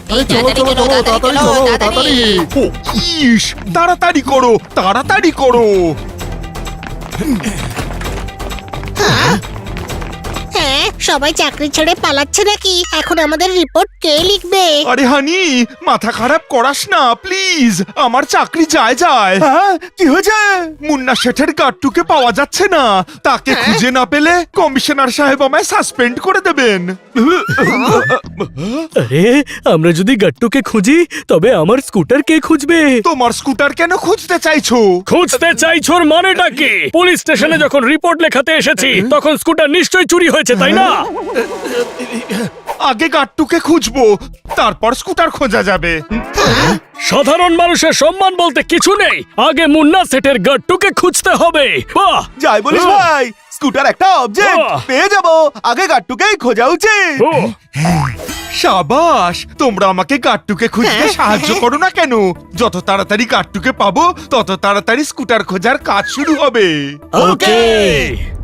চলো চলো চলো তাড়াতাড়ি চলো তাড়াতাড়ি। ও, ইস, তাড়াতাড়ি করো, তাড়াতাড়ি করো। হ্যাঁ, সবাই চাকরি ছেড়ে পালাচ্ছে নাকি? এখন আমাদের রিপোর্ট কে লিখবে? আরে হানি, মাথা খারাপ করাস না প্লিজ, আমার চাকরি যায় যায়। হ্যাঁ, কি হয়েছে? মুন্না শেঠের গাট্টুকে পাওয়া যাচ্ছে না, তাকে খুঁজে না পেলে কমিশনার সাহেব আমায় সাসপেন্ড করে দেবেন। আরে আমরা যদি গাট্টুকে খুঁজি তবে আমার স্কুটার কে খুঁজবে? তোমার স্কুটার কেন খুঁজতে চাইছো? খুঁজতে চাইছোর মানেটা কি? পুলিশ স্টেশনে যখন রিপোর্ট লেখাতে এসেছি তখন স্কুটার নিশ্চয়ই চুরি হয়েছে, তাই না? আগে গাট্টুকে খুঁজবো, তারপর স্কুটার খোঁজা যাবে। সাধারণ মানুষের সম্মান বলতে কিছু নেই, আগে মুন্না সেটের গাট্টুকে খুঁজতে হবে। বাহ, যাই বলিস ভাই, স্কুটার একটা অবজেক্ট, পেয়ে যাবো, আগে গাট্টুকেই খোঁজা উচিত। ও, সাবাস, তোমরা আমাকে গাট্টুকে খুঁজতে সাহায্য করো না কেন? যত তাড়াতাড়ি গাট্টুকে পাবো তত তাড়াতাড়ি স্কুটার খোঁজার কাজ শুরু হবে। ওকে।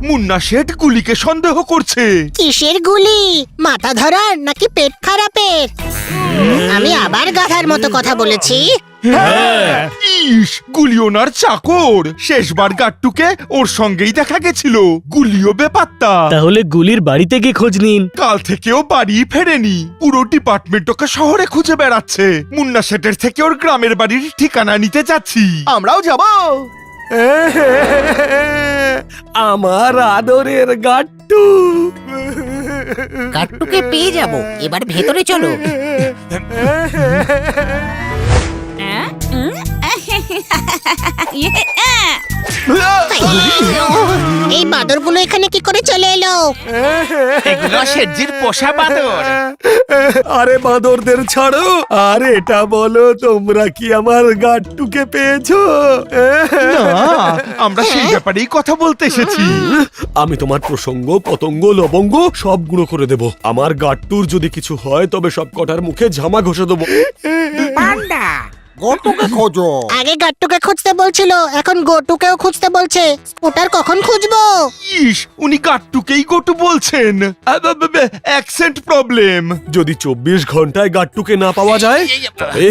মুন্না শেঠ গুলিকে সন্দেহ করছে। কিসের গুলি? মাথা ধরার নাকি পেট খারাপের? আমি আবার গাধার মতো কথা বলেছি? ইস, গুলি ওনার চাকর। শেষবার গাট্টুকে ওর সঙ্গেই দেখা গেছিল, গুলিও বেপাত্তা। তাহলে গুলির বাড়িতে গিয়ে খোঁজ নিন। কাল থেকেও বাড়ি ফেরেনি, পুরো ডিপার্টমেন্ট ওকে শহরে খুঁজে বেড়াচ্ছে। মুন্না শেঠের থেকে ওর গ্রামের বাড়ির ঠিকানা নিতে যাচ্ছি। আমরাও যাবো। আমার আদরের গাট্টু। গাট্টুকে পেয়ে যাব, এবার ভেতরে চলো। এই বাদরগুলো এখানে কি করে চলে এলো? এগুলো শেঠজির পোষা বাঁদর। আরে বাঁদরদের ছাড়ো, আর এটা বলো তোমরা কি আমার গাট্টুকে পেয়েছো? না, আমরা সেই ব্যাপারেই কথা বলতে এসেছি। আমি তোমার প্রসঙ্গ পতঙ্গ লবঙ্গ সব গুঁড়ো করে দেব। আমার গাট্টুর যদি কিছু হয় তবে সব কটার মুখে ঝামা ঘষে দেবো। পান্ডা, গটুকে খোঁজো। আগে গাট্টুকে খুঁজতে বলছিল, এখন গোটুকেও খুঁজতে বলছে। স্কুটার কখন খুঁজবো? ইস, উনি গাট্টুকেই গোটু বলছেন। Accent problem. যদি 24 ঘন্টায় গাট্টুকে না পাওয়া যায় তবে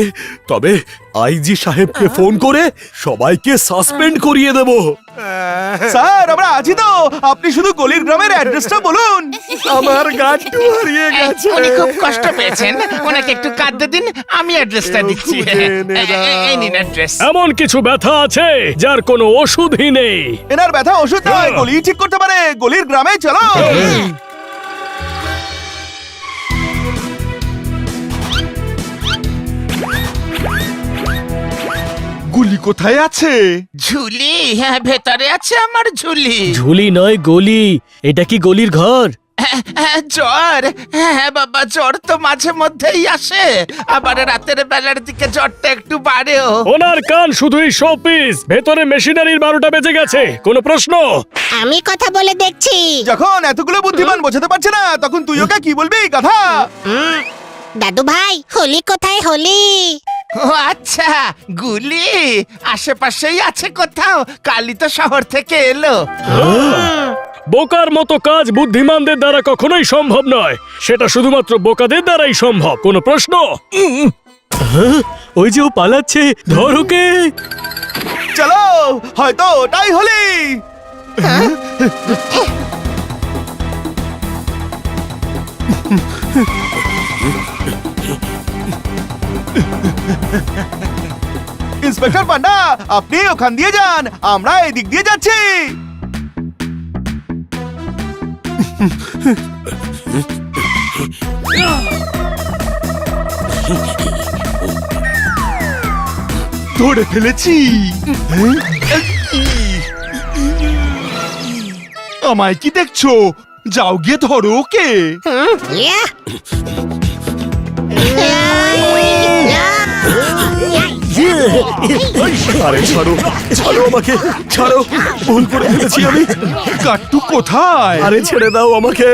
তবে আইজি সাহেবকে ফোন করে সবাইকে সাসপেন্ড করিয়ে দেব। স্যার, আমরা আছি তো, আপনি শুধু গলির গ্রামের অ্যাড্রেসটা বলুন। আমার গাট্টু হারিয়ে গেছে। উনি খুব কষ্ট পেয়েছেন, ওনাকে একটু কাঁদতে দিন, আমি অ্যাড্রেসটা দিচ্ছি। এই নিন অ্যাড্রেস। এমন কিছু ব্যথা আছে যার কোনো ওষুধই নেই। এনার ব্যথা ওষুধ নয়, গলি ঠিক করতে পারে। গলির গ্রামে চলো। গুলি কোথায় আছে? ঝুলি, হ্যাঁ ভেতরে আছে আমার ঝুলি। ঝুলি নয় গলি। এটা কি গলির ঘর? জ্বর, হ্যাঁ বাবা, জ্বর তো মাঝে মধ্যেই আসে, আবার রাতের বেলার দিকে জ্বরটা একটু বাড়েও। ওনার কান শুধুই শোপিস, ভেতরে মেশিনারির 12টা বেজে গেছে। কোনো প্রশ্ন? আমি কথা বলে দেখছি। যখন এতগুলো বুদ্ধিমান বোঝাতে পারছে না, তখন তুই ওকে কি বলবি, গাধা? দাদু ভাই, হোলি কোথায় হোলি? ও আচ্ছা, গুলি আশেপাশেই আছে কোথাও, কালই তো শহর থেকে এলো। বোকার মতো কাজ বুদ্ধিমানদের দ্বারা কখনোই সম্ভব নয়, সেটা শুধুমাত্র বোকাদের দ্বারাই সম্ভব। কোনো প্রশ্ন? ওই যে ও পালাচ্ছে, ধর ওকে। চলো, হয়তো ওটাই হলি। ইন্সপেক্টর পান্ডা, আপনি ওখান দিয়ে যান, আমরা এদিক দিয়ে যাচ্ছি। ধরে ফেলেছি। আমায় কি দেখছো? যাও গিয়ে ধরো ওকে। ইয়া! আরে ছাড়ো, ছাড়ো আমাকে, ছাড়ো, ভুল করে ফেলেছি আমি। গাট্টু কোথায়? আরে ছেড়ে দাও আমাকে।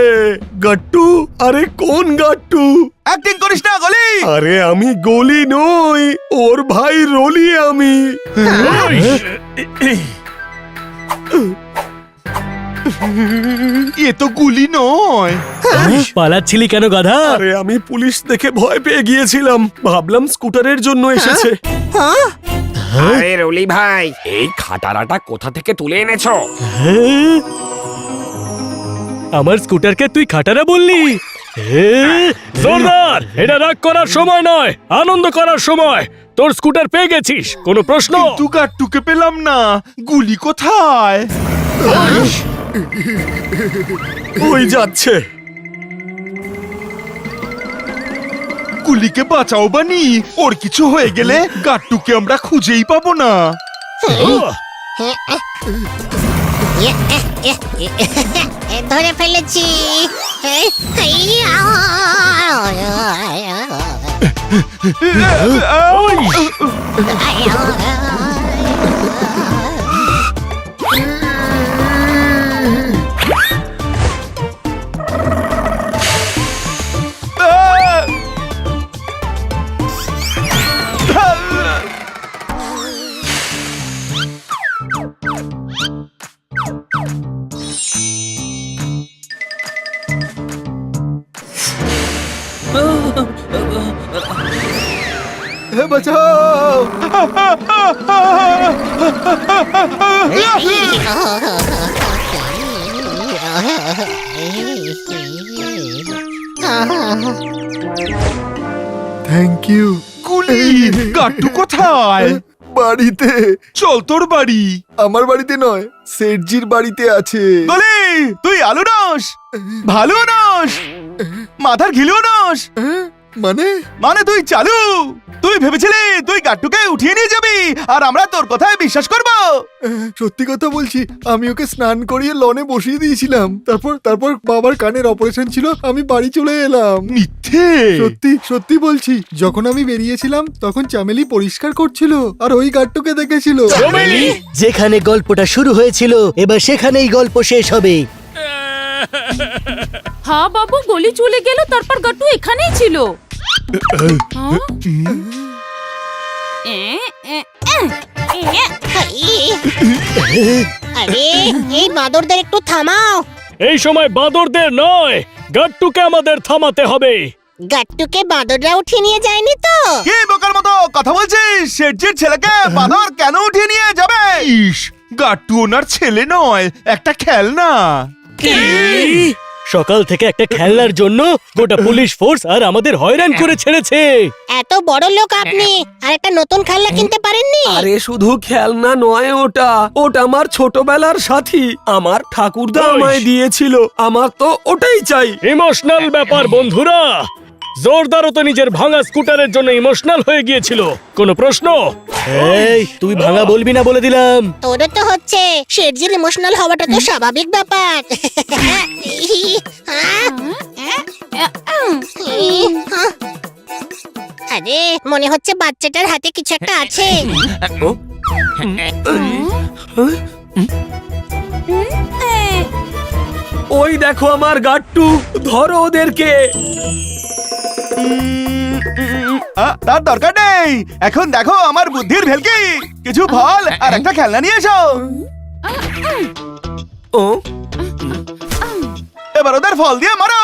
গাট্টু? আরে কোন গাট্টু? অ্যাক্টিং করিস না, গলি। আরে আমি গলি নই, ওর ভাই রলি আমি। এ তো গুলি নয়। পালাচ্ছিলি কেন গাধা? আরে আমি পুলিশ দেখে ভয় পেয়ে গিয়েছিলাম, ভাবলাম স্কুটারের জন্য এসেছে। আরে রুলি ভাই, এই খাটারাটা কোথা থেকে তুলে এনেছো? হ্যাঁ? আমার স্কুটারকে তুই খাটারা বললি? জোরদার, এটা রাগ করার সময় নয়, আনন্দ করার সময়। তোর স্কুটার পেয়ে গেছিস, কোনো প্রশ্ন? কিন্তু গাট্টুকে পেলাম না, গুলি কোথায়? ওই যাচ্ছে। গুলিকে বাঁচাও বানি, ওর কিছু হয়ে গেলে গাট্টুকে আমরা খুঁজেই পাবো না। ধরে ফেলেছি। বাঁচাও। Thank you. গুলি, গাট্টু কোথায়? বাড়িতে। চল তোর বাড়ি। আমার বাড়িতে নয়, সেটজির বাড়িতে আছে। বলি তুই আলু নস, ভালো নস, মাথার ঘিলু নস। মানে মানে তুই চালু। তুই ভেবেছিলি তুই গাট্টুকে উঠিয়ে নিয়ে যাবি আর আমরা তোর কথায় বিশ্বাস করব? সত্যি কথা বলছি, আমি ওকে স্নান করিয়ে লনে বসিয়ে দিয়েছিলাম। তারপর বাবার কানের অপারেশন ছিল, আমি বাড়ি চলে এলাম। মিথ্যে। সত্যি সত্যি বলছি, যখন আমি বেরিয়েছিলাম তখন চামেলি পরিষ্কার করছিল আর ওই গাট্টুকে দেখেছিল। যেখানে গল্পটা শুরু হয়েছিল এবার সেখানেই গল্প শেষ হবে। হ্যাঁ বাবু, গলি চলে গেল, তারপর গাট্টু এখানেই ছিল। আরে এই বাঁদরদের একটু থামাও। এই সময় বাঁদরদের নয়, গাট্টুকে আমাদের থামাতে হবে। গাট্টুকে বাঁদররা উঠিয়ে নিয়ে যায়নি তো? কি বোকার মতো কথা বলছিস? শেঠজির ছেলেকে বাঁদর কেন উঠিয়ে নিয়ে যাবে? ইস, গাট্টু ওনার ছেলে নয়, একটা খেলনা। সকাল থেকে একটা খেলনার জন্য গোটা পুলিশ ফোর্স আর আমাদের হয়রান করে ছেড়েছে। এত বড় লোক আপনি, আর একটা নতুন খেলনা কিনতে পারেননি? আরে শুধু খেলনা নয়, ওটা আমার ছোটবেলার সাথী। আমার ঠাকুরদা আমায় দিয়েছিল, আমার তো ওটাই চাই। ইমোশনাল ব্যাপার বন্ধুরা। জোরদারও তো নিজের ভাঙা স্কুটারের জন্য ইমোশনাল হয়ে গিয়েছিল, কোনো প্রশ্ন? এই তুই ভাঙা বলবি না বলে দিলাম। তোরও তো হচ্ছে, শেঠজির ইমোশনাল হওয়াটা তো স্বাভাবিক ব্যাপার। আরে মনে হচ্ছে বাচ্চাটার হাতে কিছু একটা আছে। ওই দেখো আমার গাট্টু, ধরো ওদেরকে। তার দরকার নেই, এখন দেখো আমার বুদ্ধির ভেলকি। কিছু ফল আর একটা খেলনা নিয়ে এসো। ও এবার ওদের ফল দিয়ে মারো।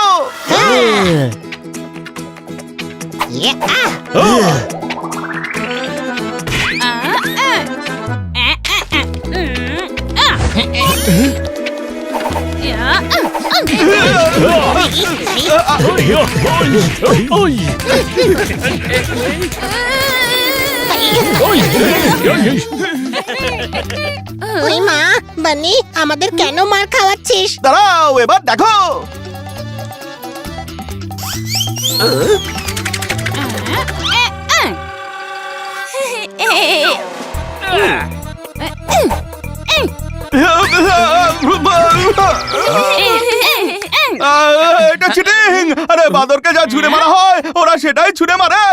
ওই মা, বানি আমাদের কেন মার খাওয়াচ্ছিস? দাঁড়াও, এবার দেখো। এটা চিটিং। আরে বাঁদরকে যা ছুঁড়ে মারা হয় ওরা সেটাই ছুঁড়ে মারে।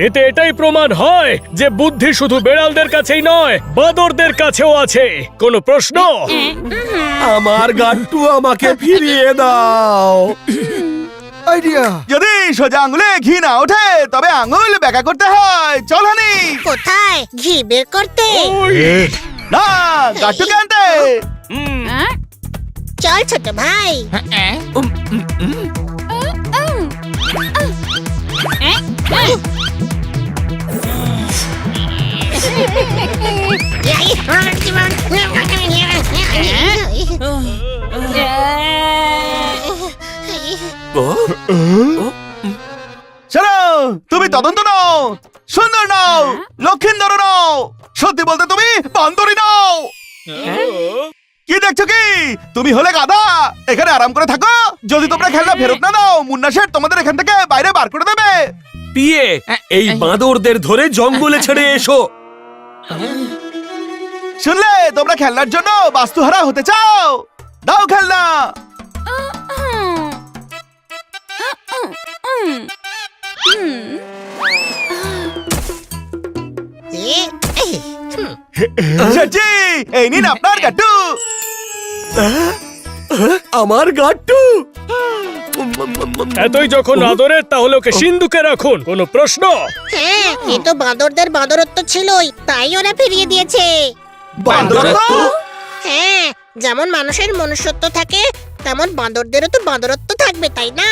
এতে এটাই প্রমাণ হয় যে বুদ্ধি শুধু বেড়ালদের কাছেই নয়, বাঁদরদের কাছেও আছে, কোনো প্রশ্ন? আমার গাট্টু আমাকে ফিরিয়ে দাও। আইডিয়া। যদি সোজা আঙুলে ঘি না ওঠে তবে আঙুল বেঁকা করতে হয়। চল হানি। কোথায় ঘি বের করতে? না, গাট্টুকে আনতে। চল ছোট ভাই। শোনো, তুমি তদন্ত নাও, সুন্দর নাও, লক্ষিন্দর নাও, সত্যি বলতে তুমি বান্দরী নাও। কি দেখছো কি? তুমি হলে গাধা, এখানে আরাম করে থাকো। যদি তোমরা খেলনা ফেরত না দাও, মুন্না শেঠ তোমাদের এখান থেকে বাইরে বার করে দেবে। পিয়ে এই বাঁদরদের ধরে জঙ্গলে ছেড়ে এসো। শুনলে, তোমরা খেলনার জন্য বাস্তুহারা হতে চাও? দাও খেলনা। শেঠজি, এই নিন আপনার গাট্টু। আমার গাট্টু। এতই যখন আদরের তাহলে ওকে সিন্ধুকে রাখুন। কোনো প্রশ্ন? হ্যাঁ, এ তো বাঁদরদের বাঁদরত্ব ছিলই, তাই ওরা ফিরিয়ে দিয়েছে। বান্দরত্ব? হ্যাঁ, যেমন মানুষের মনুষ্যত্ব থাকে তেমন বাঁদরদেরও তো বাঁদরত্ব থাকবে, তাই না?